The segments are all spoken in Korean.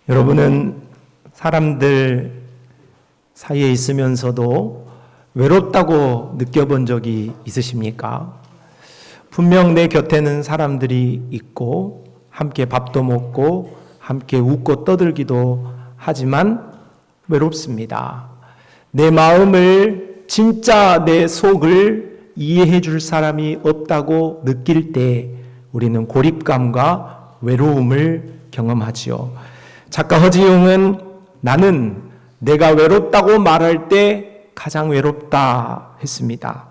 여러분은 사람들 사이에 있으면서도 외롭다고 느껴본 적이 있으십니까? 분명 내 곁에는 사람들이 있고 함께 밥도 먹고 함께 웃고 떠들기도 하지만 외롭습니다. 내 마음을, 진짜 내 속을 이해해 줄 사람이 없다고 느낄 때 우리는 고립감과 외로움을 경험하지요. 작가 허지웅은 나는 내가 외롭다고 말할 때 가장 외롭다 했습니다.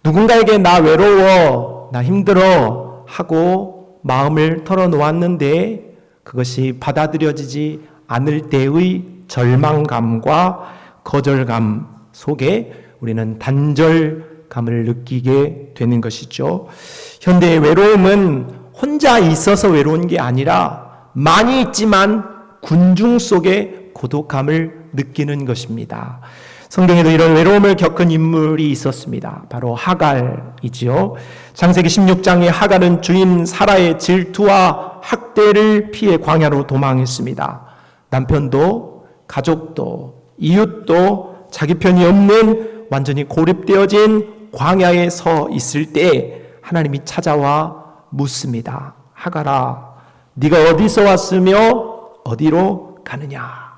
누군가에게 나 외로워, 나 힘들어 하고 마음을 털어놓았는데 그것이 받아들여지지 않을 때의 절망감과 거절감 속에 우리는 단절감을 느끼게 되는 것이죠. 현대의 외로움은 혼자 있어서 외로운 게 아니라 많이 있지만 군중 속에 고독함을 느끼는 것입니다. 성경에도 이런 외로움을 겪은 인물이 있었습니다. 바로 하갈이지요. 창세기 16장에 하갈은 주인 사라의 질투와 학대를 피해 광야로 도망했습니다. 남편도 가족도 이웃도 자기 편이 없는 완전히 고립되어진 광야에 서 있을 때 하나님이 찾아와 묻습니다. 하갈아, 네가 어디서 왔으며 어디로 가느냐?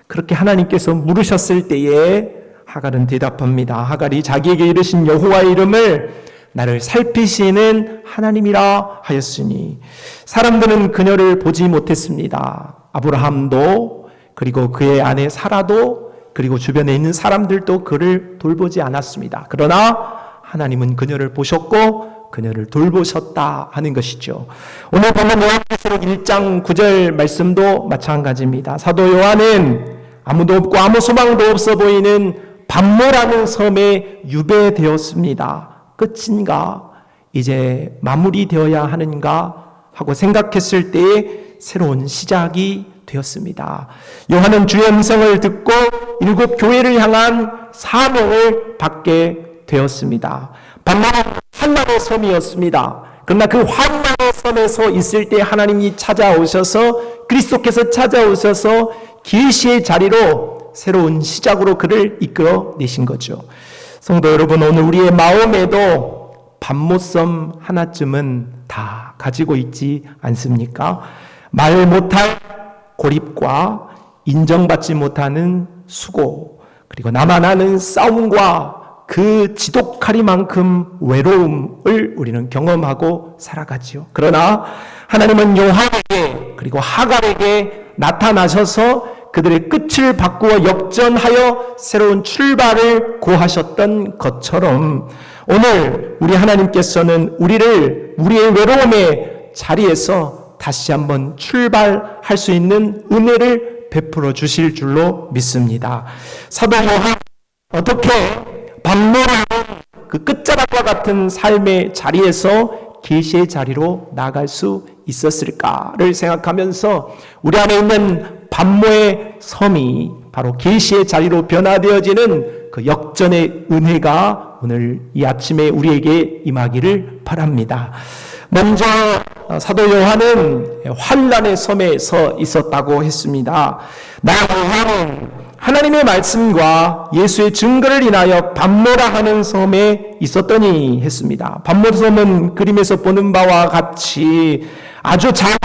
그렇게 하나님께서 물으셨을 때에 하갈은 대답합니다. 하갈이 자기에게 이르신 여호와의 이름을 나를 살피시는 하나님이라 하였으니 사람들은 그녀를 보지 못했습니다. 아브라함도 그리고 그의 아내 사라도 그리고 주변에 있는 사람들도 그를 돌보지 않았습니다. 그러나 하나님은 그녀를 보셨고 그녀를 돌보셨다 하는 것이죠. 오늘 보면 요한계시록 1장 9절 말씀도 마찬가지입니다. 사도 요한은 아무도 없고 아무 소망도 없어 보이는 밤모라는 섬에 유배되었습니다. 끝인가? 이제 마무리되어야 하는가? 하고 생각했을 때에 새로운 시작이 되었습니다. 요한은 주의 음성을 듣고 7 교회를 향한 사명을 받게 되었습니다. 밤모는 환난의 섬이었습니다. 그러나 그 환난의 섬에서 있을 때 하나님이 찾아오셔서 그리스도께서 찾아오셔서 계시의 자리로 새로운 시작으로 그를 이끌어 내신 거죠. 성도 여러분, 오늘 우리의 마음에도 밤모섬 하나쯤은 다 가지고 있지 않습니까? 말 못할 고립과 인정받지 못하는 수고, 그리고 나만 아는 싸움과 그 지독하리만큼 외로움을 우리는 경험하고 살아가지요. 그러나 하나님은 요한에게 그리고 하갈에게 나타나셔서 그들의 끝을 바꾸어 역전하여 새로운 출발을 구하셨던 것처럼 오늘 우리 하나님께서는 우리를 우리의 외로움의 자리에서 다시 한번 출발할 수 있는 은혜를 베풀어 주실 줄로 믿습니다. 사도 요한 어떻게 밤모라는 그 끝자락과 같은 삶의 자리에서 계시의 자리로 나갈 수 있었을까를 생각하면서 우리 안에 있는 밤모의 섬이 바로 계시의 자리로 변화되어지는 그 역전의 은혜가 오늘 이 아침에 우리에게 임하기를 바랍니다. 먼저 사도 요한은 환난의 섬에 서 있었다고 했습니다. 나 요한은 하나님의 말씀과 예수의 증거를 인하여 밤모라 하는 섬에 있었더니 했습니다. 밤모섬은 그림에서 보는 바와 같이 아주 작은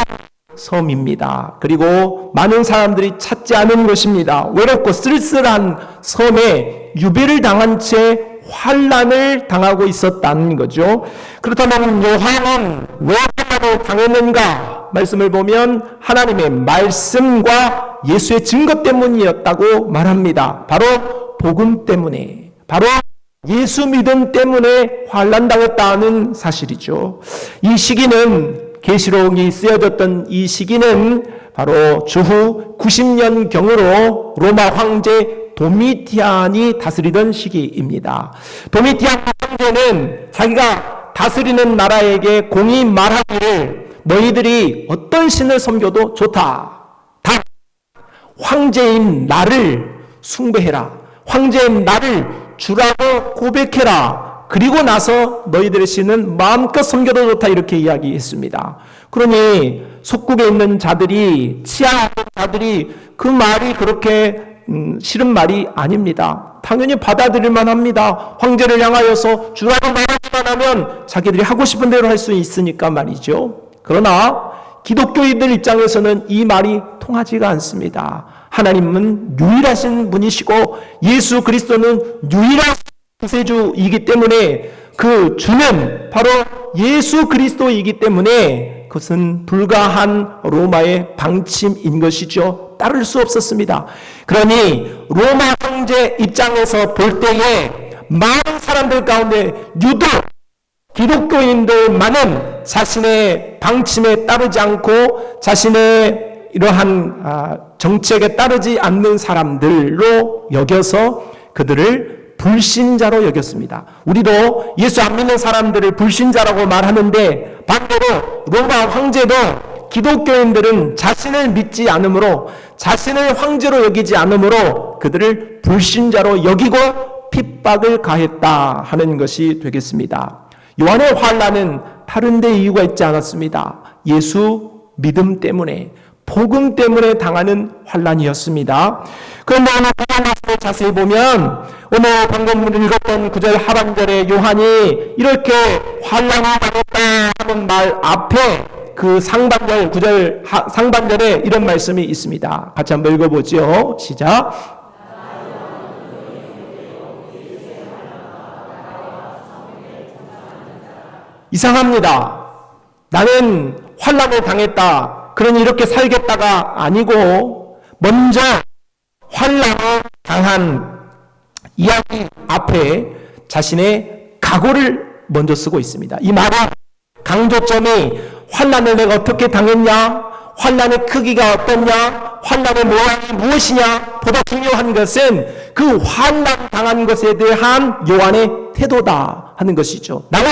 섬입니다. 그리고 많은 사람들이 찾지 않은 것입니다. 외롭고 쓸쓸한 섬에 유배를 당한 채 환난을 당하고 있었다는 거죠. 그렇다면 요한은 왜 환난을 당했는가? 말씀을 보면 하나님의 말씀과 예수의 증거 때문이었다고 말합니다. 바로 복음 때문에, 바로 예수 믿음 때문에 환난당했다는 사실이죠. 이 시기는 계시록이 쓰여졌던 이 시기는 바로 주후 90년경으로 로마 황제 도미티안이 다스리던 시기입니다. 도미티안 황제는 자기가 다스리는 나라에게 공히 말하기를 너희들이 어떤 신을 섬겨도 좋다. 다 황제인 나를 숭배해라. 황제인 나를 주라고 고백해라. 그리고 나서 너희들의 신은 마음껏 섬겨도 좋다 이렇게 이야기했습니다. 그러니 속국에 있는 자들이, 치하하는 자들이 그 말이 그렇게 싫은 말이 아닙니다. 당연히 받아들일만 합니다. 황제를 향하여서 주라고 말하기만 하면 자기들이 하고 싶은 대로 할 수 있으니까 말이죠. 그러나 기독교인들 입장에서는 이 말이 통하지가 않습니다. 하나님은 유일하신 분이시고 예수 그리스도는 유일한 구세주이기 때문에 그 주는 바로 예수 그리스도이기 때문에 그것은 불가한 로마의 방침인 것이죠. 따를 수 없었습니다. 그러니 로마 황제 입장에서 볼 때에 많은 사람들 가운데 유독 기독교인들만은 자신의 방침에 따르지 않고 자신의 이러한 정책에 따르지 않는 사람들로 여겨서 그들을 불신자로 여겼습니다. 우리도 예수 안 믿는 사람들을 불신자라고 말하는데 반대로 로마 황제도 기독교인들은 자신을 믿지 않으므로 자신을 황제로 여기지 않으므로 그들을 불신자로 여기고 핍박을 가했다 하는 것이 되겠습니다. 요한의 환난은 다른 데 이유가 있지 않았습니다. 예수 믿음 때문에 복음 때문에 당하는 환난이었습니다. 그런데 오늘 구절 말씀을 자세히 보면 오늘 방금 읽었던 9절 하반절에 요한이 이렇게 환난을 당했다 하는 말 앞에 그 상반절 9절 상반절에 이런 말씀이 있습니다. 같이 한번 읽어보죠. 시작. 이상합니다. 나는 환난을 당했다. 그러니 이렇게 살겠다가 아니고 먼저 환난을 당한 이야기 앞에 자신의 각오를 먼저 쓰고 있습니다. 이 말은 강조점이 환난을 내가 어떻게 당했냐, 환난의 크기가 어떻냐, 환난의 모양이 무엇이냐 보다 중요한 것은 그 환난 당한 것에 대한 요한의 태도다 하는 것이죠. 나는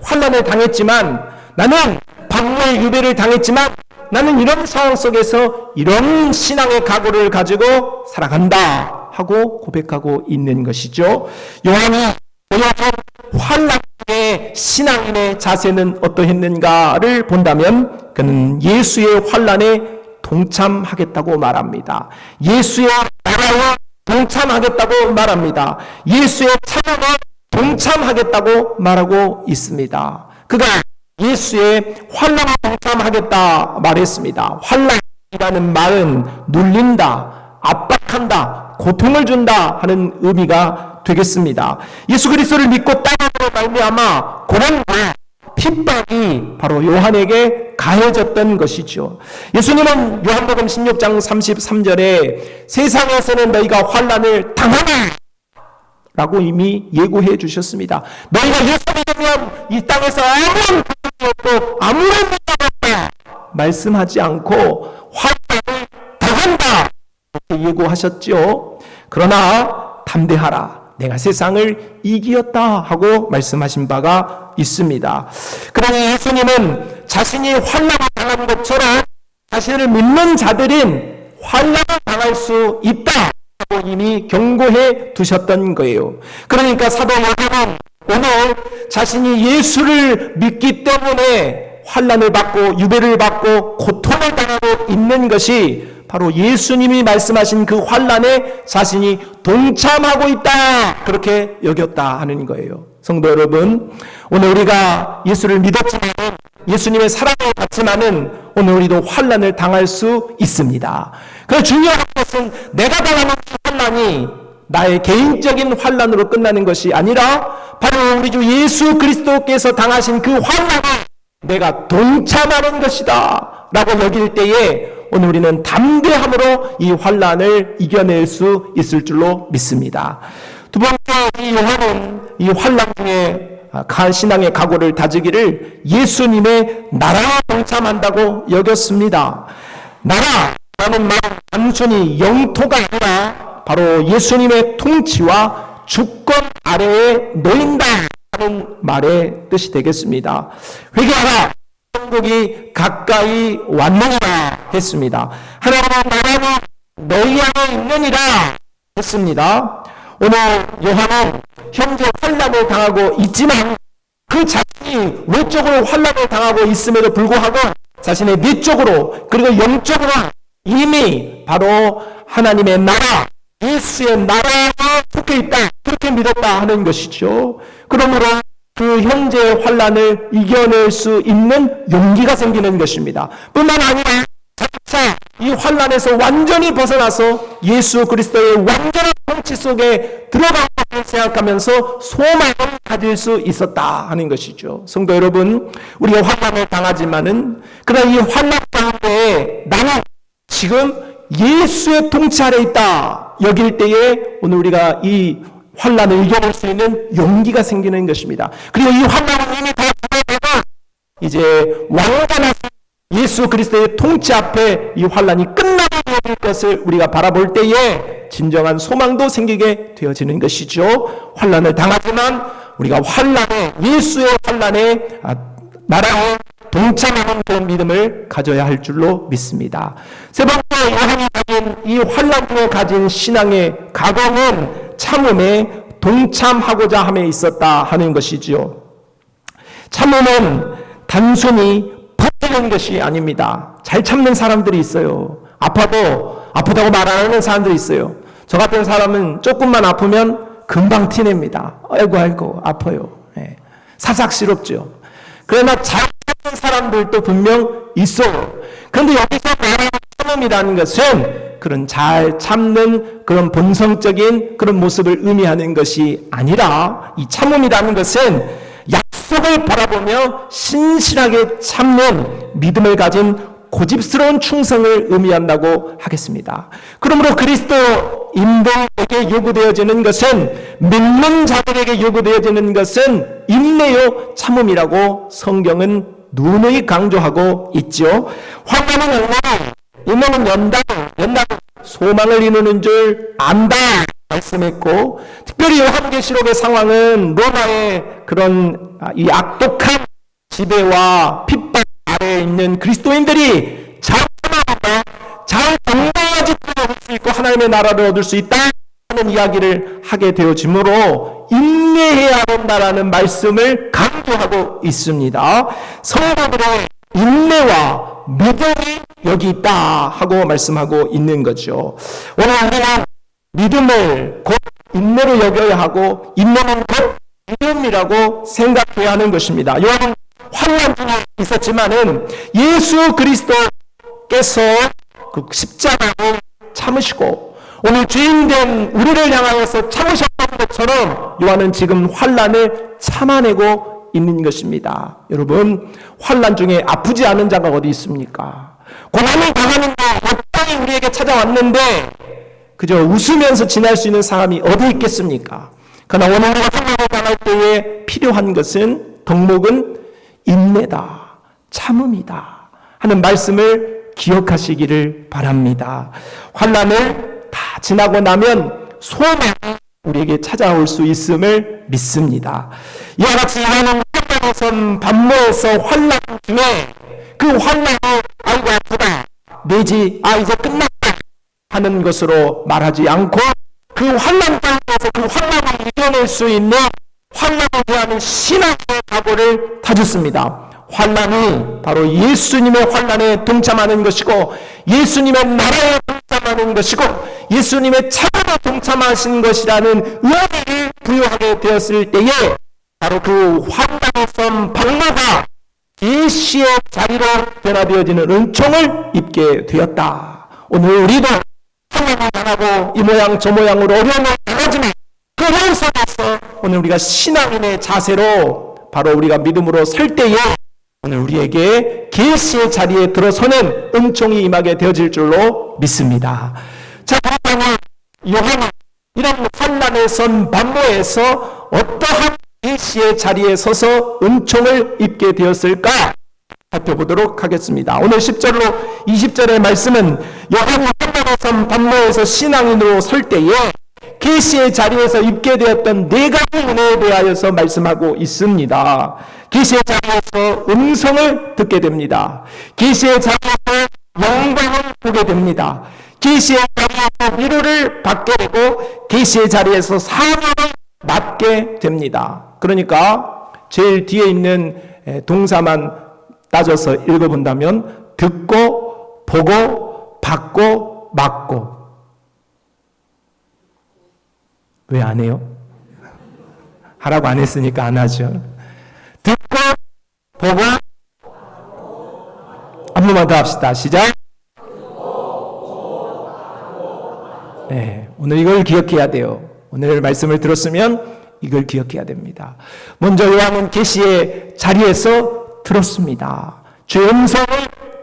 환난을 당했지만, 나는 박노의 유배를 당했지만 나는 이런 상황 속에서 이런 신앙의 각오를 가지고 살아간다 하고 고백하고 있는 것이죠. 요한이 보여준 환난의 신앙인의 자세는 어떠했는가를 본다면 그는 예수의 환난에 동참하겠다고 말합니다. 예수의 나라에 동참하겠다고 말합니다. 예수의 찬양에 동참하겠다고 말하고 있습니다. 그가 예수의 환난에 동참하겠다 말했습니다. 환난이라는 말은 눌린다, 압박한다, 고통을 준다 하는 의미가 되겠습니다. 예수 그리스도를 믿고 따르므로 말미암아 고난과 핍박이 바로 요한에게 가해졌던 것이죠. 예수님은 요한복음 16장 33절에 세상에서는 너희가 환난을 당하나 라고 이미 예고해 주셨습니다. 너희가 예수 믿으면 이 땅에서 아무런 고통이 없고 아무런 문제가 없다 말씀하지 않고 환난을 당한다 이렇게 예고하셨죠. 그러나 담대하라, 내가 세상을 이기었다 하고 말씀하신 바가 있습니다. 그러니 예수님은 자신이 환난을 당한 것처럼 자신을 믿는 자들은 환난을 당할 수 있다 하고 이미 경고해 두셨던 거예요. 그러니까 사도 요한은 오늘 자신이 예수를 믿기 때문에 환난을 받고 유배를 받고 고통을 당하고 있는 것이 바로 예수님이 말씀하신 그 환난에 자신이 동참하고 있다 그렇게 여겼다 하는 거예요. 성도 여러분, 오늘 우리가 예수를 믿었지만 예수님의 사랑을 받지만은 오늘 우리도 환난을 당할 수 있습니다. 그 중요한 것은 내가 당하는 환난이 나의 개인적인 환난으로 끝나는 것이 아니라 바로 우리 주 예수 그리스도께서 당하신 그 환난에 내가 동참하는 것이다 라고 여길 때에 오늘 우리는 담대함으로 이 환난을 이겨낼 수 있을 줄로 믿습니다. 두 번째, 이 요한은 이 환난 중에 신앙의 각오를 다지기를 예수님의 나라에 동참한다고 여겼습니다. 나라라는 말은 단순히 영토가 아니라 바로 예수님의 통치와 주권 아래에 놓인다 하는 말의 뜻이 되겠습니다. 회개하라, 천국이 가까이 왔느니라 했습니다. 하나님의 나라는 너희 안에 있느니라 했습니다. 오늘 요한은 현재 환난을 당하고 있지만 그 자신이 외적으로 환난을 당하고 있음에도 불구하고 자신의 내적으로 그리고 영적으로 이미 바로 하나님의 나라, 예수의 나라에 속해 있다, 그렇게 믿었다 하는 것이죠. 그러므로 그 현재의 환난을 이겨낼 수 있는 용기가 생기는 것입니다. 뿐만 아니라 자, 이 환난에서 완전히 벗어나서 예수 그리스도의 완전한 통치 속에 들어가고 생각하면서 소망을 가질 수 있었다 하는 것이죠. 성도 여러분, 우리가 환난을 당하지만은 그러나 이 환난 가운데 나는 지금 예수의 통치 아래 있다 여길 때에 오늘 우리가 이 환난을 이겨낼 수 있는 용기가 생기는 것입니다. 그리고 이 환난은 이미 다 지나가고 이제 완전한 예수 그리스도의 통치 앞에 이 환난이 끝나게 되어질 것을 우리가 바라볼 때에 진정한 소망도 생기게 되어지는 것이죠. 환난을 당하지만 우리가 환난에, 예수의 환난에 나라에 동참하는 그런 믿음을 가져야 할 줄로 믿습니다. 세 번째, 요한이 가진 이 환난 중에 가진 신앙의 각오는 참음에 동참하고자 함에 있었다 하는 것이지요. 참음은 단순히 버티는 것이 아닙니다. 잘 참는 사람들이 있어요. 아프다고 말 안 하는 사람들이 있어요. 저 같은 사람은 조금만 아프면 금방 티냅니다. 아이고 아파요. 네. 사삭스럽죠. 그러나 잘 참는 사람들도 분명 있어요. 그런데 여기서 말하는 참음이라는 것은 그런 잘 참는 그런 본성적인 그런 모습을 의미하는 것이 아니라 이 참음이라는 것은 약속을 바라보며 신실하게 참는 믿음을 가진 고집스러운 충성을 의미한다고 하겠습니다. 그러므로 그리스도인들에게 요구되어지는 것은, 믿는 자들에게 요구되어지는 것은 인내요 참음이라고 성경은 누누이 강조하고 있죠. 환난은 인내는 연다고 소망을 이루는 줄 안다 말씀했고, 특별히 요한계시록의 상황은 로마의 그런 이 악독한 지배와 핍박 아래에 있는 그리스도인들이 잘 참아야 잘 건강하지 얻을 수 있고 하나님의 나라를 얻을 수 있다 하는 이야기를 하게 되어지므로 인내해야 한다라는 말씀을 강조하고 있습니다. 성도들의 인내와 믿음이 여기 있다 하고 말씀하고 있는 거죠. 오늘 우리는 믿음을 곧 인내로 여겨야 하고 인내는 곧 믿음이라고 생각해야 하는 것입니다. 요한은 환난 중에 있었지만은 예수 그리스도께서 그 십자가를 참으시고 오늘 죄인된 우리를 향하여서 참으셨던 것처럼 요한은 지금 환난을 참아내고 있는 것입니다. 여러분, 환난 중에 아프지 않은 자가 어디 있습니까? 고난을 당하는데 역당이 우리에게 찾아왔는데 그저 웃으면서 지날 수 있는 사람이 어디 있겠습니까? 그러나 오늘 우리가 환난을 당할 때에 필요한 것은 덕목은 인내다, 참음이다 하는 말씀을 기억하시기를 바랍니다. 환난을 다 지나고 나면 소망이 우리에게 찾아올 수 있음을 믿습니다. 이와 같이 요한은 환난에선 반모에서 환난 중에 그 환난을 아이고 아프다 내지 이제 끝났다 하는 것으로 말하지 않고 그 환난 가운데서 그 환난을 이겨낼 수 있는 환난에 대한 신앙의 각오를 다졌습니다. 환난이 바로 예수님의 환난에 동참하는 것이고 예수님의 나라에 동참하는 것이고 예수님의 차례에 동참하신 것이라는 의미를 부여하게 되었을 때에 바로 그 환난에선 박마가 계시의 자리로 변화되어지는 은총을 입게 되었다. 오늘 우리도 환난을 당하고 이 모양 저 모양으로 어려움을 당하지만 그 어려움 속에서 오늘 우리가 신앙인의 자세로 바로 우리가 믿음으로 설 때에 오늘 우리에게 계시의 자리에 들어서는 은총이 임하게 되어질 줄로 믿습니다. 자, 그렇다면 요한은 이런 환난에 선 반모에서 어떠한 계시의 자리에 서서 은총을 입게 되었을까 살펴보도록 하겠습니다. 오늘 10절로 20절의 말씀은 요한이 환난에 선 반모에서 신앙인으로 설 때에 계시의 자리에서 입게 되었던 네 가지 은혜에 대하여서 말씀하고 있습니다. 계시의 자리에서 음성을 듣게 됩니다. 계시의 자리에서 영광을 보게 됩니다. 계시의 자리에서 위로를 받게 되고 계시의 자리에서 사명을 맡게 됩니다. 그러니까 제일 뒤에 있는 동사만 따져서 읽어본다면 듣고, 보고, 받고, 맞고. 왜 안 해요? 하라고 안 했으니까 안 하죠. 듣고, 보고, 한 번만 더 합시다. 시작. 네, 오늘 이걸 기억해야 돼요. 오늘 말씀을 들었으면 이걸 기억해야 됩니다. 먼저 요한은 계시의 자리에서 들었습니다. 주의 음성을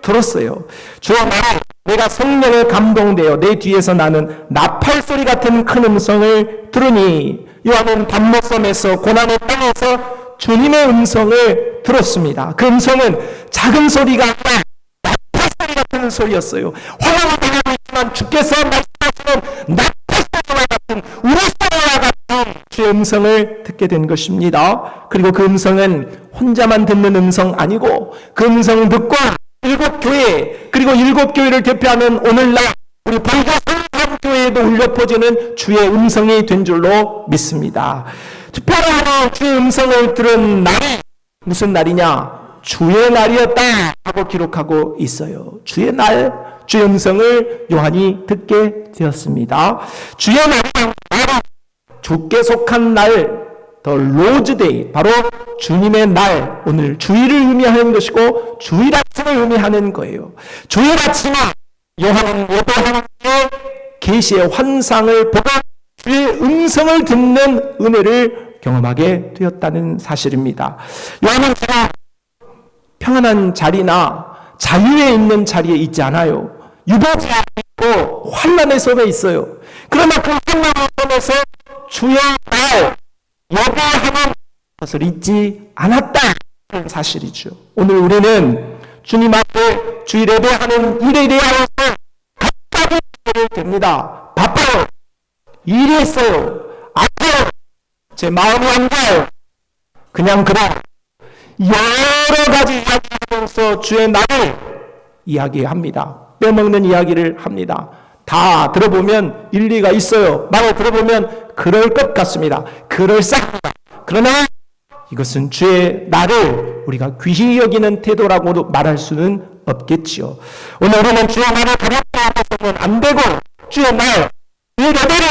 들었어요. 주여 나를, 내가 성령에 감동되어 내 뒤에서 나는 나팔 소리 같은 큰 음성을 들으니, 요한은 담모섬에서 고난의 땅에서 주님의 음성을 들었습니다. 그 음성은 작은 소리가 아니라 나팔 소리 같은 소리였어요. 화가 나고 있지만 주께서 말씀하시는 나팔 소리와 같은, 우르소리와 같은 주의 음성을 듣게 된 것입니다. 그리고 그 음성은 혼자만 듣는 음성 아니고, 그 음성 듣고 일곱 교회, 그리고 일곱 교회를 대표하는 오늘날 우리 본교 성산교회에도 울려 퍼지는 주의 음성이 된 줄로 믿습니다. 특별한 주의 음성을 들은 날이 무슨 날이냐? 주의 날이었다 하고 기록하고 있어요. 주의 날, 주의 음성을 요한이 듣게 되었습니다. 주의 날은 주께 속한 날, 더 로즈데이, 바로 주님의 날, 오늘 주일을 의미하는 것이고 주일 아침을 의미하는 거예요. 주일 아침에 요한은 예배하는 때 계시의 환상을 보고 주의 음성을 듣는 은혜를 경험하게 되었다는 사실입니다. 요한은 제가 평안한 자리나 자유에 있는 자리에 있지 않아요. 유배지에 있고 환난의 섬에 있어요. 그러나 그 환난의 섬에서 주의 날 예배하는 것을 잊지 않았다는 사실이죠. 오늘 우리는 주님 앞에 주일 예배하는 일에 대하여서 갑자기 됩니다. 바빠요. 일이 있어요. 아파요. 제 마음이 안 가요. 그냥 여러 가지 이야기하면서 주의 날을 이야기합니다. 빼먹는 이야기를 합니다. 다 들어보면 일리가 있어요. 말을 들어보면 그럴 것 같습니다. 그럴싸합니다. 그러나 이것은 주의 날을 우리가 귀히 여기는 태도라고도 말할 수는 없겠지요. 오늘 우리는 주의 날을 가볍게 하고서는 안 되고, 주의 날, 주의 예배를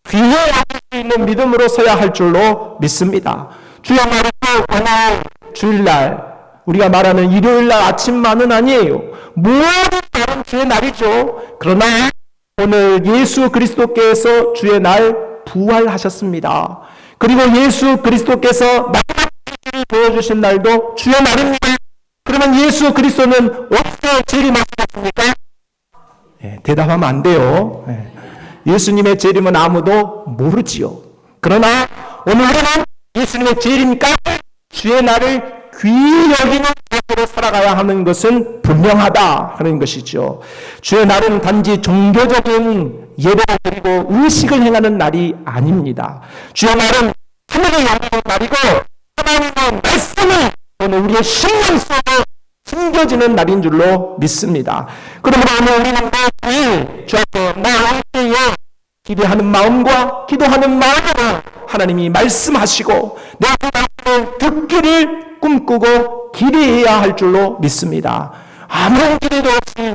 귀히 여길 수 있는 믿음으로 서야 할 줄로 믿습니다. 주의 날은 오늘 주일날, 우리가 말하는 일요일날 아침만은 아니에요. 모든 날은 주의 날이죠. 그러나 오늘 예수 그리스도께서 주의 날 부활하셨습니다. 그리고 예수 그리스도께서 마지막 계시를 보여주신 날도 주의 날입니다. 그러면 예수 그리스도는 어디서 재림하셨습니까? 대답하면 안 돼요. 예수님의 재림은 아무도 모르지요. 그러나 오늘 우리는 예수님의 재림까지 주의 날을 귀히 여기는 자세로 살아가야 하는 것은 분명하다 하는 것이죠. 주의 날은 단지 종교적인 예배를 드리고 의식을 행하는 날이 아닙니다. 주의 날은 하늘을 여기는 날이고 하나님의 말씀이 오늘 우리의 심령 속에 숨겨지는 날인 줄로 믿습니다. 그러므로 오늘 우리는 매일 주 앞에 나올 때에 기대하는 마음과 기도하는 마음으로 하나님이 말씀하시고 내 말씀을 듣기를 꿈꾸고 기대해야 할 줄로 믿습니다. 아무런 기대도 없이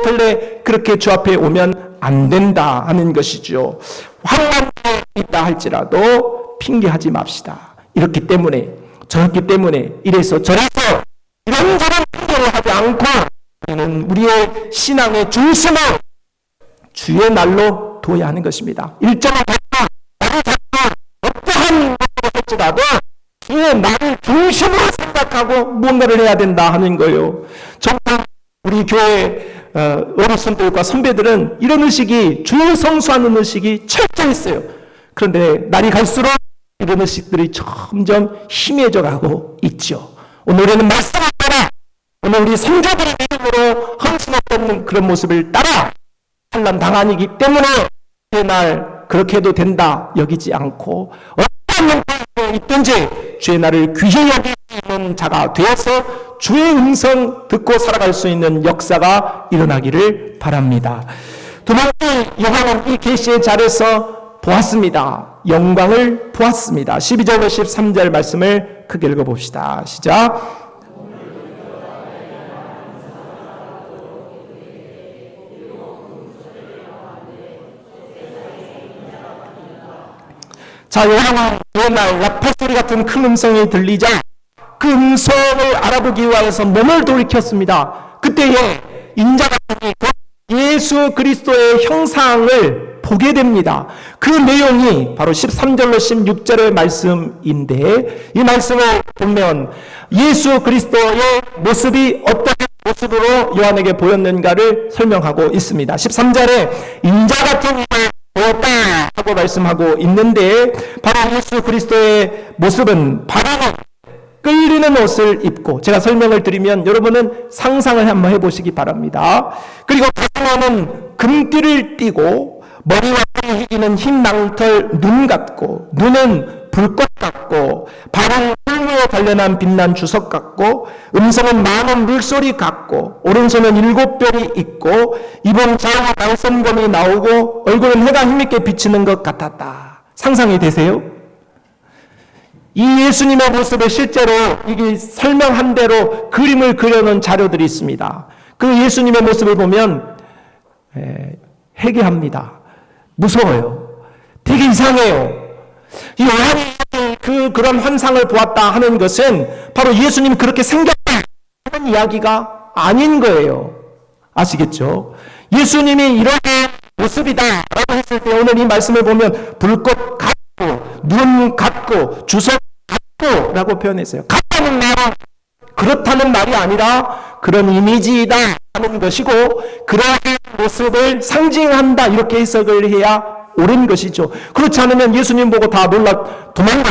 털레 그렇게 주 앞에 오면 안 된다 하는 것이죠. 환난에 있다 할지라도 핑계하지 맙시다. 이렇기 때문에 저렇기 때문에 이래서 저래서 이런저런 핑계를 하지 않고 우리는 우리의 신앙의 중심을 주의 날로 둬야 하는 것입니다. 일정을 잡고 나를 잡고 어떠한 것을 할지라도 주의 날을 중심으로 생각하고 무언가를 해야 된다 하는 거예요. 정말 우리 교회 어르신들과 선배들은 이런 의식이, 주일 성수하는 의식이 철저했어요. 그런데 날이 갈수록 이런 의식들이 점점 희미해져 가고 있죠. 오늘 우리는 말씀을 따라, 오늘 우리 성도들의 믿음으로 헌신했던 그런 모습을 따라 환난 당하기 때문에 그날 그렇게 해도 된다 여기지 않고 어떤 형태에 있든지 주의 날을 귀히 여길 수 있는 자가 되어서 주의 음성 듣고 살아갈 수 있는 역사가 일어나기를 바랍니다. 두 번째, 요한은 이 계시의 자리에서 보았습니다. 영광을 보았습니다. 12절과 13절 말씀을 크게 읽어봅시다. 시작. 자, 요한은 그날 나팔소리 같은 큰 음성이 들리자 그 음성을 알아보기 위하여서 몸을 돌이켰습니다. 그때에 인자 같은 예수 그리스도의 형상을 보게 됩니다. 그 내용이 바로 13절로 16절의 말씀인데, 이 말씀을 보면 예수 그리스도의 모습이 어떤 모습으로 요한에게 보였는가를 설명하고 있습니다. 13절에 인자 같은 이를 보았다 하고 말씀하고 있는데, 바로 예수 그리스도의 모습은 바람에 끌리는 옷을 입고, 제가 설명을 드리면 여러분은 상상을 한번 해보시기 바랍니다. 그리고 가슴에는 금띠를 띠고, 머리와 팔이 휘기는 흰 망털 눈 같고, 눈은 불꽃 같고, 발은 풀무에 관련한 빛난 주석 같고, 음성은 많은 물소리 같고, 오른손은 7별이 있고, 입은 좌우 방선검이 나오고, 얼굴은 해가 힘있게 비치는 것 같았다. 상상이 되세요? 이 예수님의 모습을 실제로 이게 설명한 대로 그림을 그려놓은 자료들이 있습니다. 그 예수님의 모습을 보면 회개합니다. 무서워요. 되게 이상해요. 이 요한이 그런 환상을 보았다 하는 것은 바로 예수님이 그렇게 생겼다 하는 이야기가 아닌 거예요. 아시겠죠? 예수님이 이런 모습이다 라고 했을 때, 오늘 이 말씀을 보면 불꽃 같고 눈 같고 주석 같고 라고 표현했어요. 같다는 말은 그렇다는 말이 아니라 그런 이미지이다 하는 것이고, 그러한 모습을 상징한다 이렇게 해석을 해야 옳은 것이죠. 그렇지 않으면 예수님 보고 다 놀라 도망가,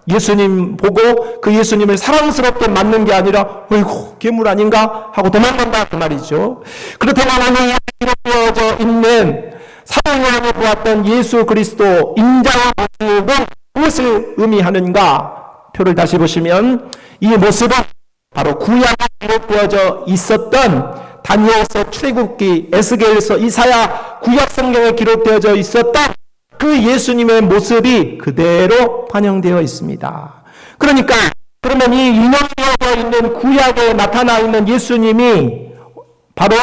예수님 보고 그 예수님을 사랑스럽게 맞는 게 아니라 어이구 괴물 아닌가 하고 도망간다 그 말이죠. 그렇다면 오늘 기록되어져 있는 사도 요한이 보았던 예수 그리스도 인자의 모습은 무엇을 의미하는가? 표를 다시 보시면 이 모습은 바로 구약에 기록되어져 있었던 다니엘서, 출애굽기, 에스겔서, 이사야 구약 성경에 기록되어져 있었던 그 예수님의 모습이 그대로 반영되어 있습니다. 그러니까 그러면 이 인용되어 있는 구약에 나타나 있는 예수님이 바로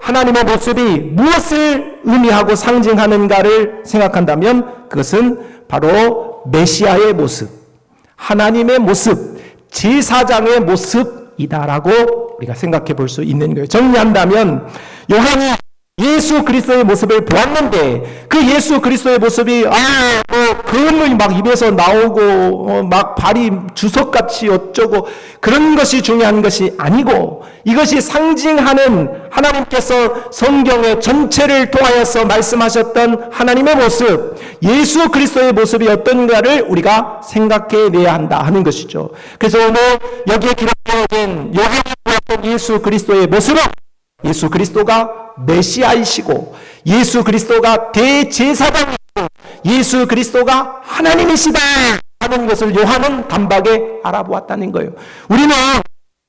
하나님의 모습이 무엇을 의미하고 상징하는가를 생각한다면 그것은 바로 메시아의 모습, 하나님의 모습, 제사장의 모습이다라고 우리가 생각해 볼 수 있는 거예요. 정리한다면 요한이 예수 그리스도의 모습을 보았는데 그 예수 그리스도의 모습이 금이 막 입에서 나오고 막 발이 주석같이 어쩌고 그런 것이 중요한 것이 아니고, 이것이 상징하는 하나님께서 성경의 전체를 통하여서 말씀하셨던 하나님의 모습, 예수 그리스도의 모습이 어떤가를 우리가 생각해 내야 한다 하는 것이죠. 그래서 오늘 여기에 기록되어진 요한이 보았던 예수 그리스도의 모습은 예수 그리스도가 메시아이시고, 예수 그리스도가 대제사장이시고, 예수 그리스도가 하나님이시다 하는 것을 요한은 단박에 알아보았다는 거예요. 우리는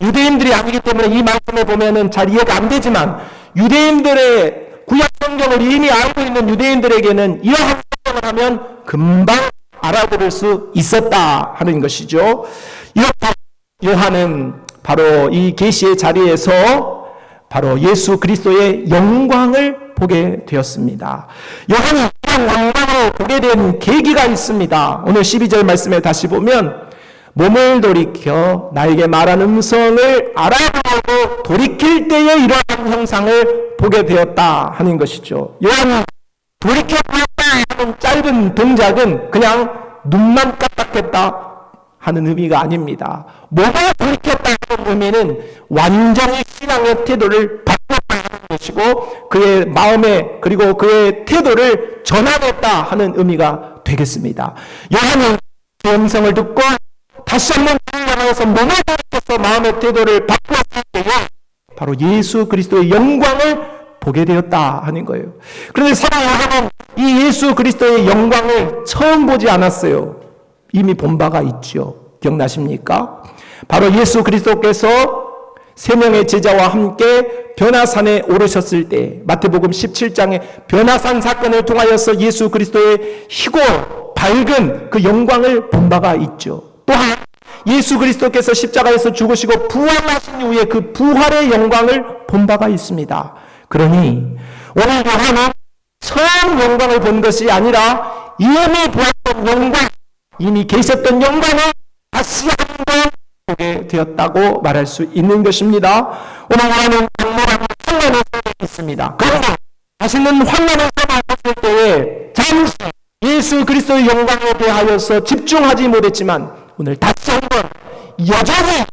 유대인들이 아니기 때문에 이 말씀을 보면은 잘 이해가 안 되지만, 유대인들의 구약 성경을 이미 알고 있는 유대인들에게는 이러한 성경을 하면 금방 알아들을 수 있었다 하는 것이죠. 이렇게 요한은 바로 이 계시의 자리에서 바로 예수 그리스도의 영광을 보게 되었습니다. 요한이 이런 영광을 보게 된 계기가 있습니다. 오늘 12절 말씀에 다시 보면 몸을 돌이켜 나에게 말한 음성을 알아보고 돌이킬 때에 이러한 형상을 보게 되었다 하는 것이죠. 요한이 돌이켜 보았다 하는 짧은 동작은 그냥 눈만 까딱했다 하는 의미가 아닙니다. 몸을 돌이켰다 하는 의미는 완전히 신앙의 태도를 바꿨다 하는 것이고, 그의 마음에 그리고 그의 태도를 전환했다 하는 의미가 되겠습니다. 요한은 그 음성을 듣고 다시 한번 돌아가서 몸을 돌이켜서 마음의 태도를 바꾸었을 때에 바로 예수 그리스도의 영광을 보게 되었다 하는 거예요. 그런데 사도 요한은 이 예수 그리스도의 영광을 처음 보지 않았어요. 이미 본 바가 있죠. 기억나십니까? 바로 예수 그리스도께서 세 명의 제자와 함께 변화산에 오르셨을 때, 마태복음 17장에 변화산 사건을 통하여서 예수 그리스도의 희고 밝은 그 영광을 본 바가 있죠. 또한 예수 그리스도께서 십자가에서 죽으시고 부활하신 이후에 그 부활의 영광을 본 바가 있습니다. 그러니 오늘 요한은 처음 영광을 본 것이 아니라 이미 보았던 보았던 영광, 이미 계셨던 영광을 다시 한번 보게 되었다고 말할 수 있는 것입니다. 오늘 우리는 강렬한 환란의 속에 있습니다. 그런데 다시는 환란의 속에 있을 때에 잠시 예수 그리스도의 영광에 대하여서 집중하지 못했지만 오늘 다시 한번 여전히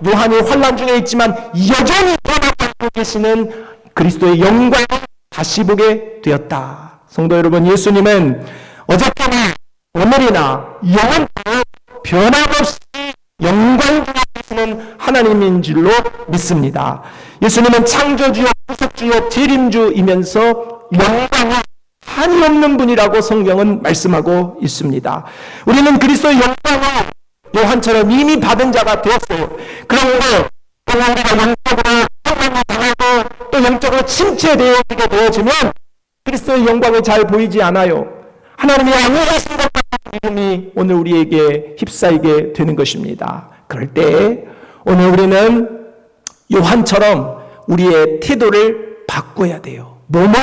요한이 환란 중에 있지만 여전히 변화하고 계시는 그리스도의 영광을 다시 보게 되었다. 성도 여러분, 예수님은 어저께나 오늘이나 영원토록 변함없이 영광 중에 계시는 하나님인 줄로 믿습니다. 예수님은 창조주요, 구속주요, 재림주이면서 영광이 한이 없는 분이라고 성경은 말씀하고 있습니다. 우리는 그리스도의 영광을 요한처럼 이미 받은 자가 되었어요. 그런데 우리가 영적으로 환난을 당하고 또 영적으로 침체되어지게 되어지면 그리스도의 영광이 잘 보이지 않아요. 하나님이 아니하신 것 같은 믿음이 오늘 우리에게 휩싸이게 되는 것입니다. 그럴 때 오늘 우리는 요한처럼 우리의 태도를 바꿔야 돼요. 몸을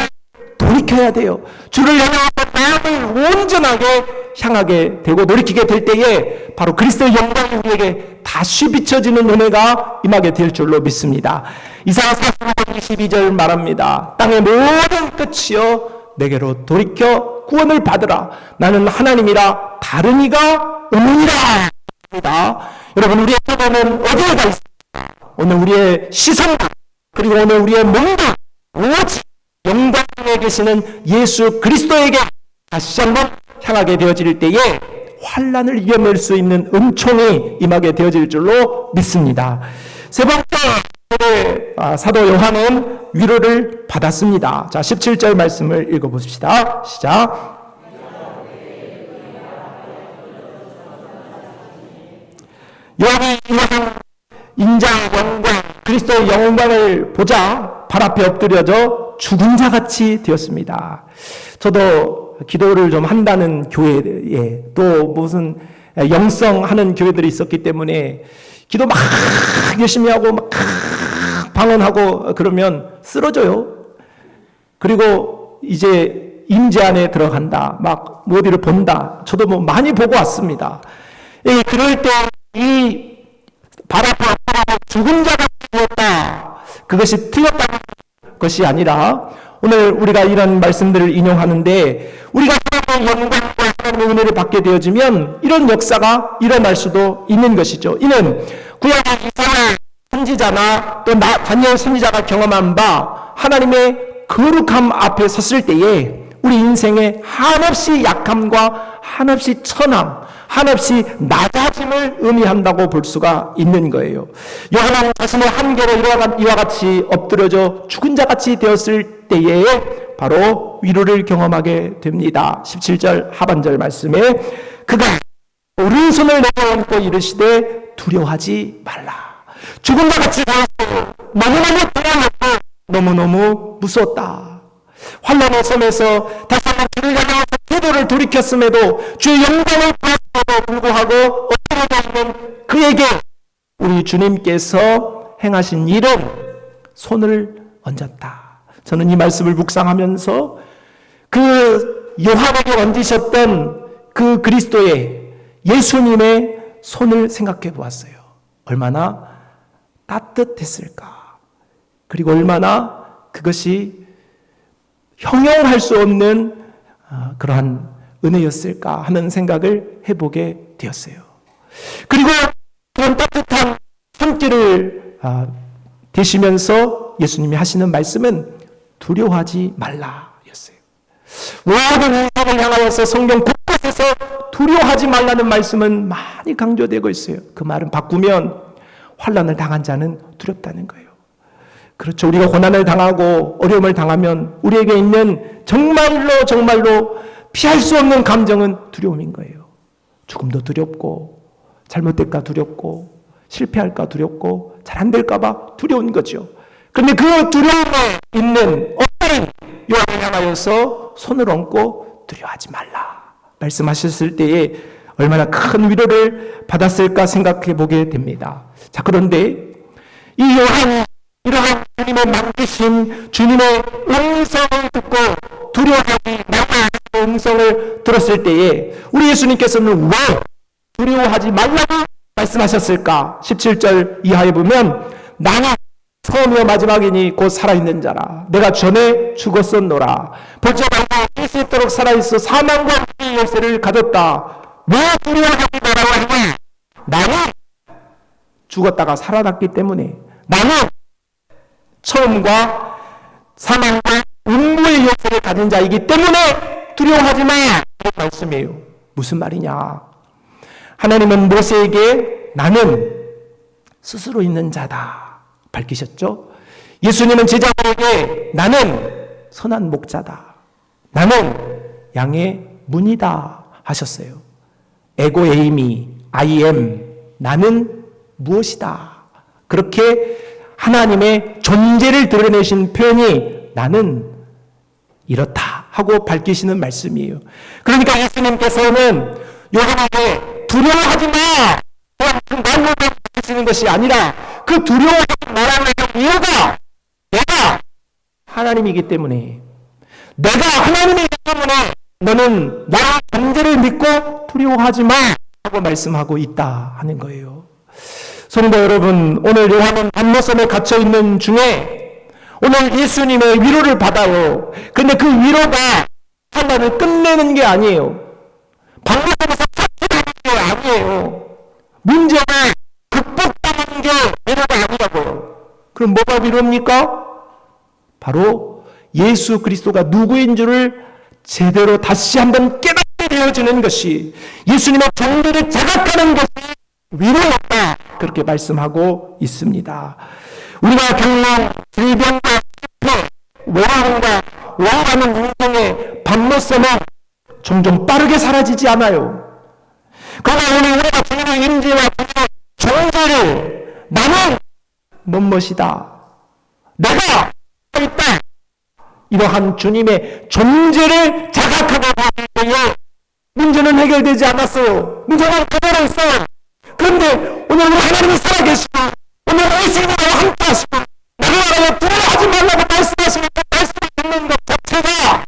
돌이켜야 돼요. 주를 향해서 마음을 온전하게 향하게 되고 돌이키게 될 때에 바로 그리스도의 영광이 우리에게 다시 비춰지는 은혜가 임하게 될 줄로 믿습니다. 이사야 45장 22절 말합니다. 땅의 모든 끝이여 내게로 돌이켜 구원을 받으라. 나는 하나님이라 다른 이가 없느니라. 여러분, 우리의 태도는 어디에 가 있습니까? 오늘 우리의 시선과 그리고 오늘 우리의 몸과 오직 영광에 계시는 예수 그리스도에게 다시 한번 향하게 되어질 때에 환난을 이겨낼 수 있는 은총이 임하게 되어질 줄로 믿습니다. 세 번째, 사도 요한은 위로를 받았습니다. 자, 17절 말씀을 읽어봅시다. 시작. 요한이 이러한 인자 영광, 그리스도의 영광을 보자 발 앞에 엎드려져 죽은 자같이 되었습니다. 저도 기도를 좀 한다는 교회에 또 무슨 영성하는 교회들이 있었기 때문에 기도 막 열심히 하고 막 방언하고 그러면 쓰러져요. 그리고 이제 임재 안에 들어간다. 막 어디를 본다. 저도 뭐 많이 보고 왔습니다. 그럴 때 이 발 앞에 죽은 자가 되었다. 그것이 틀렸다는 것이 아니라 오늘 우리가 이런 말씀들을 인용하는데 우리가 하나님의 영광과 하나님의 은혜를 받게 되어지면 이런 역사가 일어날 수도 있는 것이죠. 이는 구약의 이사야 선지자나 또 다니엘 선지자가 경험한 바 하나님의 거룩함 앞에 섰을 때에 우리 인생의 한없이 약함과 한없이 천함, 한없이 낮아짐을 의미한다고 볼 수가 있는 거예요. 요한은 자신의 한계로 이와 같이 엎드려져 죽은 자같이 되었을 때에 바로 위로를 경험하게 됩니다. 17절 하반절 말씀에 그가 오른손을 내어얹고 이르시되 두려워하지 말라. 죽은 자같이 되었어요. 너무너무 두려웠고 너무너무 무서웠다. 환난의 섬에서 다시 한번 주를 향하여 태도를 돌이켰음에도 주의 영광을 보았음에도 불구하고 엎드려져 있는 그에게 우리 주님께서 행하신 일은 손을 얹었다. 저는 이 말씀을 묵상하면서 그 요한에게 얹으셨던 그 그리스도의 예수님의 손을 생각해 보았어요. 얼마나 따뜻했을까. 그리고 얼마나 그것이 형용할 수 없는 그러한 은혜였을까 하는 생각을 해보게 되었어요. 그리고 그런 따뜻한 손길을 대시면서 예수님이 하시는 말씀은 두려워하지 말라 였어요. 모든 인생을 향하여서 성경 곳곳에서 두려워하지 말라는 말씀은 많이 강조되고 있어요. 그 말은 바꾸면 환난을 당한 자는 두렵다는 거예요. 그렇죠. 우리가 고난을 당하고 어려움을 당하면 우리에게 있는 정말로 피할 수 없는 감정은 두려움인 거예요. 죽음도 두렵고 잘못될까 두렵고 실패할까 두렵고 잘 안 될까 봐 두려운 거죠. 그런데 그 두려움에 있는 어린 요한을 향하여서 손을 얹고 두려워하지 말라 말씀하셨을 때에 얼마나 큰 위로를 받았을까 생각해 보게 됩니다. 자, 그런데 이 요한이 이러한 주님의 만드신 주님의 음성을 듣고 두려워하지 말라 음성을 들었을 때에 우리 예수님께서는 왜 두려워하지 말라고 말씀하셨을까? 17절 이하에 보면 나는 처음이요 마지막이니 곧 살아있는 자라. 내가 전에 죽었었노라. 볼지어다 수 있도록 살아있어 사망과 무의 열쇠를 가졌다. 왜 두려워하지 말라고 하냐? 나는 죽었다가 살아났기 때문에, 나는 처음과 사망과 음부의 열쇠를 가진 자이기 때문에 두려워하지 마. 이런 말씀이에요. 무슨 말이냐? 하나님은 모세에게 나는 스스로 있는 자다 밝히셨죠? 예수님은 제자들에게 나는 선한 목자다, 나는 양의 문이다 하셨어요. 에고 에이미, I am, 나는 무엇이다. 그렇게 하나님의 존재를 드러내신 표현이 나는 이렇다 하고 밝히시는 말씀이에요. 그러니까 예수님께서는 요한에게 두려워하지 마, 그냥 그 말로만 밝히시는 것이 아니라 그 두려워하지 말라는 이유가 내가 하나님이기 때문에, 내가 하나님이기 때문에 너는 나의 존재를 믿고 두려워하지 마 하고 말씀하고 있다 하는 거예요. 성도 여러분, 오늘 요한은 반모섬에 갇혀있는 중에 오늘 예수님의 위로를 받아요. 근데 그 위로가 환난을 끝내는 게 아니에요. 반모섬에서 삭제하는 게 아니에요. 문제를 극복하는 게 위로가 아니라고요. 그럼 뭐가 위로입니까? 바로 예수 그리스도가 누구인 줄을 제대로 다시 한번 깨닫게 되어지는 것이, 예수님의 존재를 자각하는 것이 위로였다, 그렇게 말씀하고 있습니다. 우리가 겪는 질병과 실패, 외로움과 원하는 인생의 반모섬은 종종 빠르게 사라지지 않아요. 그러나 오늘 우리가 주님의 임재와 주님의 존재를 나는 멋멋이다, 내가 있다, 이러한 주님의 존재를 자각하고 있을 때에 문제는 해결되지 않았어요. 문제는 그대로 있어요. 그런데 오늘 우리 하나님이 살아계시고 오늘 예수님과 함께 하시고 나를 두려워하지 말라고 말씀하시는 그 말씀을 듣는 것 자체가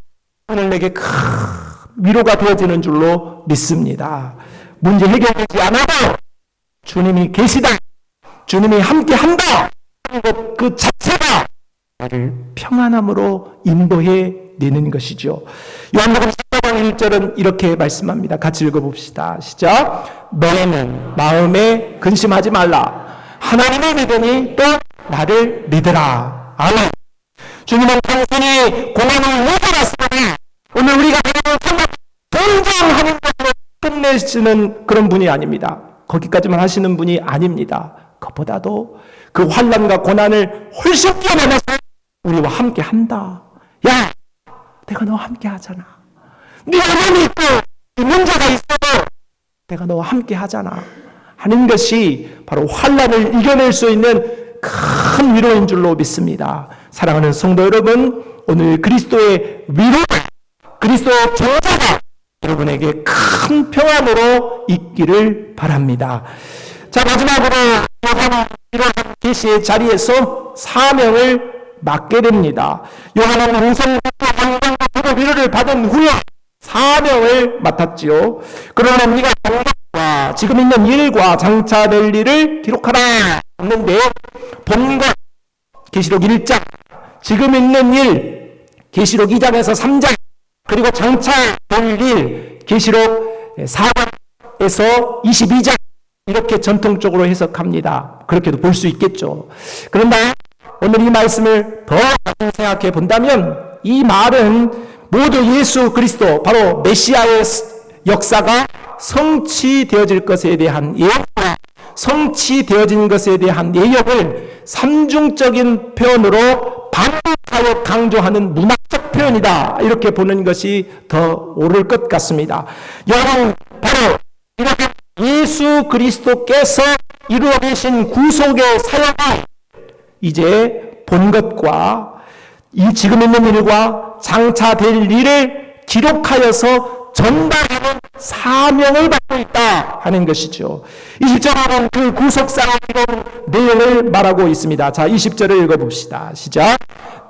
오늘 내게 큰 위로가 되어지는 줄로 믿습니다. 문제 해결되지 않아도 주님이 계시다, 주님이 함께 한다 하는 것 그 자체가 나를 평안함으로 인도해 내는 것이죠. 요한복음 14장 1절은 이렇게 말씀합니다. 같이 읽어봅시다. 시작. 너희는 마음에 근심하지 말라. 하나님을 믿으니 또 나를 믿으라. 아멘. 주님은 단순히 고난을 해결하시거나 오늘 우리가 하나님을 동정하는 것으로 끝내시는 그런 분이 아닙니다. 거기까지만 하시는 분이 아닙니다. 그것보다도 그 환난과 고난을 훨씬 뛰어넘어서 우리와 함께 한다. 야, 내가 너와 함께 하잖아. 네 어려움이 있고 이 문제가 있어도 내가 너와 함께 하잖아 하는 것이 바로 환난을 이겨낼 수 있는 큰 위로인 줄로 믿습니다. 사랑하는 성도 여러분, 오늘 그리스도의 위로가, 그리스도의 존재가 여러분에게 큰 평안으로 있기를 바랍니다. 자, 마지막으로 요한은 이러한 계시의 자리에서 사명을 맡게 됩니다. 요한은 홍성부터 영광과 위로를 받은 후에 사명을 맡았지요. 그러나 네가 본 것과 지금 있는 일과 장차 될 일을 기록하라 했는데, 본 것 계시록 1장, 지금 있는 일 계시록 2장에서 3장, 그리고 장차 될 일 계시록 4장에서 22장, 이렇게 전통적으로 해석합니다. 그렇게도 볼 수 있겠죠. 그런데 오늘 이 말씀을 더 생각해 본다면 이 말은 모두 예수 그리스도, 바로 메시아의 역사가 성취되어질 것에 대한 예언과 성취되어진 것에 대한 예언을 삼중적인 표현으로 반복하여 강조하는 문학적 표현이다, 이렇게 보는 것이 더 옳을 것 같습니다. 여러분, 바로 이렇게 예수 그리스도께서 이루어 계신 구속의 사역이 이제 본 것과 이 지금 있는 일과 장차 될 일을 기록하여서 전달하는 사명을 받고 있다 하는 것이죠. 20절은 그 구속사의 이런 내용을 말하고 있습니다. 자, 20절을 읽어봅시다. 시작.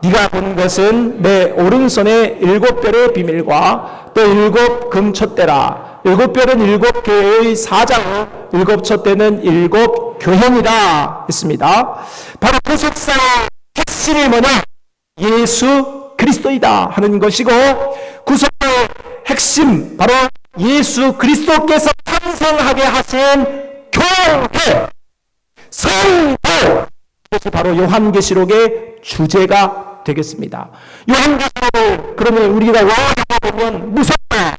네가 본 것은 내 오른손의 7별의 비밀과 또 7 금촛대라. 7별은 7교회의 사장, 7 촛대는 7 교현이다 했습니다. 바로 구속사의 핵심이 뭐냐? 예수 그리스도이다 하는 것이고, 구속사의 핵심 바로 예수 그리스도께서 탄생하게 하신 교회, 성도, 그것이 바로 요한계시록의 주제가 되겠습니다. 요한계시록을 그러면 우리가 원하다 보면 무섭다,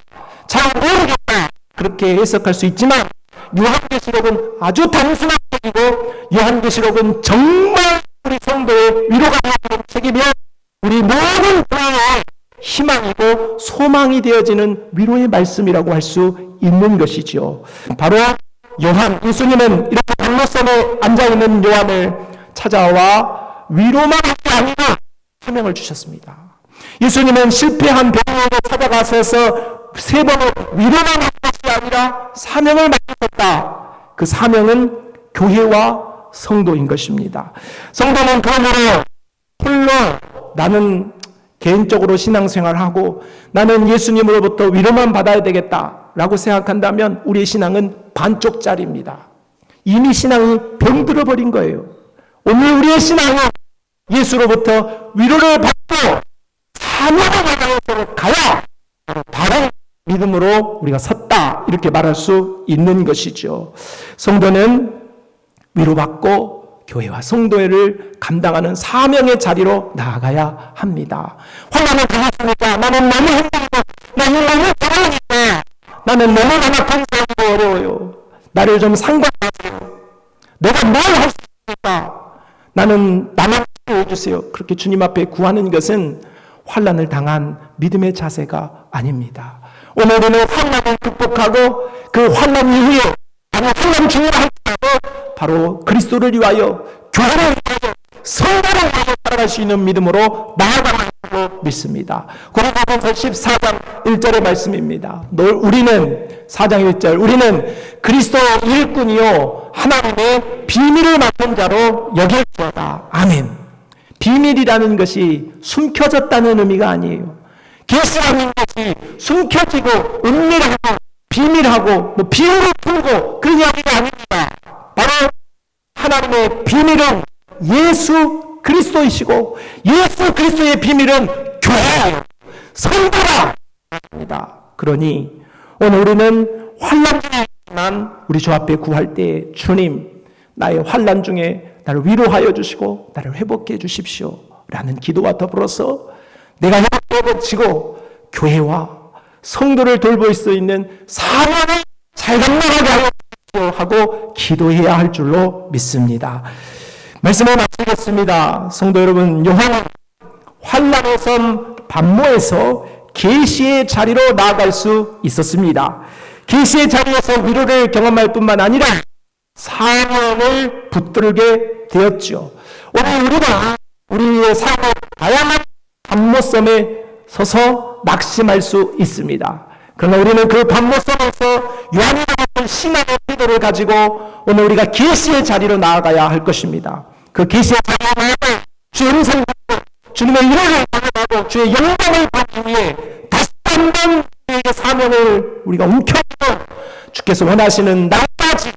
잘 모르겠다 그렇게 해석할 수 있지만, 요한계시록은 아주 단순한 책이고, 요한계시록은 정말 우리 성도의 위로가 되는 책이며 우리 모든 교회의 희망이고 소망이 되어지는 위로의 말씀이라고 할 수 있는 것이죠. 바로 요한, 예수님은 이렇게 박노선에 앉아있는 요한을 찾아와 위로만 한 게 아니라 사명을 주셨습니다. 예수님은 실패한 병원에 찾아가셔서 3번을 위로만 한 것이 아니라 사명을 맡으셨다. 그 사명은 교회와 성도인 것입니다. 성도는 그러므로 홀로 나는 개인적으로 신앙생활하고 나는 예수님으로부터 위로만 받아야 되겠다라고 생각한다면 우리의 신앙은 반쪽짜리입니다. 이미 신앙이 병들어 버린 거예요. 오늘 우리의 신앙은 예수로부터 위로를 받고 사명을 받아서 가야 바른 믿음으로 우리가 섰다, 이렇게 말할 수 있는 것이죠. 성도는 위로받고 교회와 성도회를 감당하는 사명의 자리로 나아가야 합니다. 환난을 당했으니까 나는 너무 힘들고 나는 너무 어려우니까 나는 너무 건강하고 어려워요. 나를 좀 상관하세요. 내가 뭘 할 수 있을까? 나는 나만 해주세요. 그렇게 주님 앞에 구하는 것은 환난을 당한 믿음의 자세가 아닙니다. 오늘 우리는 환난을 극복하고 그 환난 이후에 환난 중에 할지라도 바로 그리스도를 위하여, 교회를 위하여, 성도를 위하여 살아갈 수 있는 믿음으로 나아가는 줄로 믿습니다. 고린도전서 14장 1절의 말씀입니다. 우리는 4장 1절, 우리는 그리스도의 일꾼이요 하나님의 비밀을 맡은 자로 여길지어다. 아멘. 비밀이라는 것이 숨겨졌다는 의미가 아니에요. 계시라는 것이 숨겨지고 은밀하고 비밀하고 비밀을 풀고 그런 이야기가 아닙니다. 바로 하나님의 비밀은 예수 그리스도이시고 예수 그리스도의 비밀은 교회예요. 성도라 합니다. 그러니 오늘 우리는 환난 중에 있지만 우리 주 앞에 구할 때 주님, 나의 환난 중에 나를 위로하여 주시고 나를 회복해 주십시오 라는 기도와 더불어서 내가 회복지고 교회와 성도를 돌볼 수 있는 사명을 잘 감당하게 하여 주십시오 하고 기도해야 할 줄로 믿습니다. 말씀을 마치겠습니다. 성도 여러분, 요한은 환난의 섬 반모에서 계시의 자리로 나아갈 수 있었습니다. 계시의 자리에서 위로를 경험할 뿐만 아니라 사명을 붙들게 되었죠. 오늘 우리가 우리의 삶의 다양한 반모섬에 서서 낙심할 수 있습니다. 그러나 우리는 그 반모섬에서 요한이 나왔던 신앙의 태도를 가지고 오늘 우리가 계시의 자리로 나아가야 할 것입니다. 그 계시의 자리로 나아가 주의 음성을 듣고 주님의 위로를 받아가고 주의 영광을 받기 위해 다시 한번 우리에게 사명을 우리가 움켜쥐고 주께서 원하시는 날까지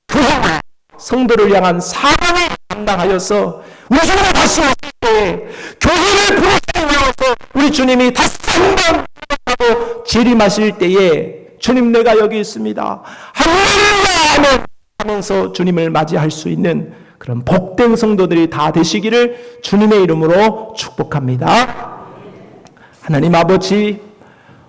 교회와 성도를 향한 사명을 감당하여서 우리 주님이 다시 오실 때에 교회를 부르시기 위해서 우리 주님이 다시 한번 하고 재림하실 때에 주님 내가 여기 있습니다. 할렐루야 하면서 주님을 맞이할 수 있는 그런 복된 성도들이 다 되시기를 주님의 이름으로 축복합니다. 하나님 아버지,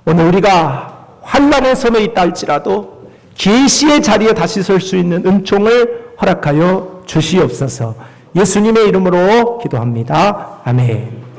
오늘 우리가 환난의 섬에 있다 할지라도 계시의 자리에 다시 설 수 있는 은총을 허락하여 주시옵소서. 예수님의 이름으로 기도합니다. 아멘.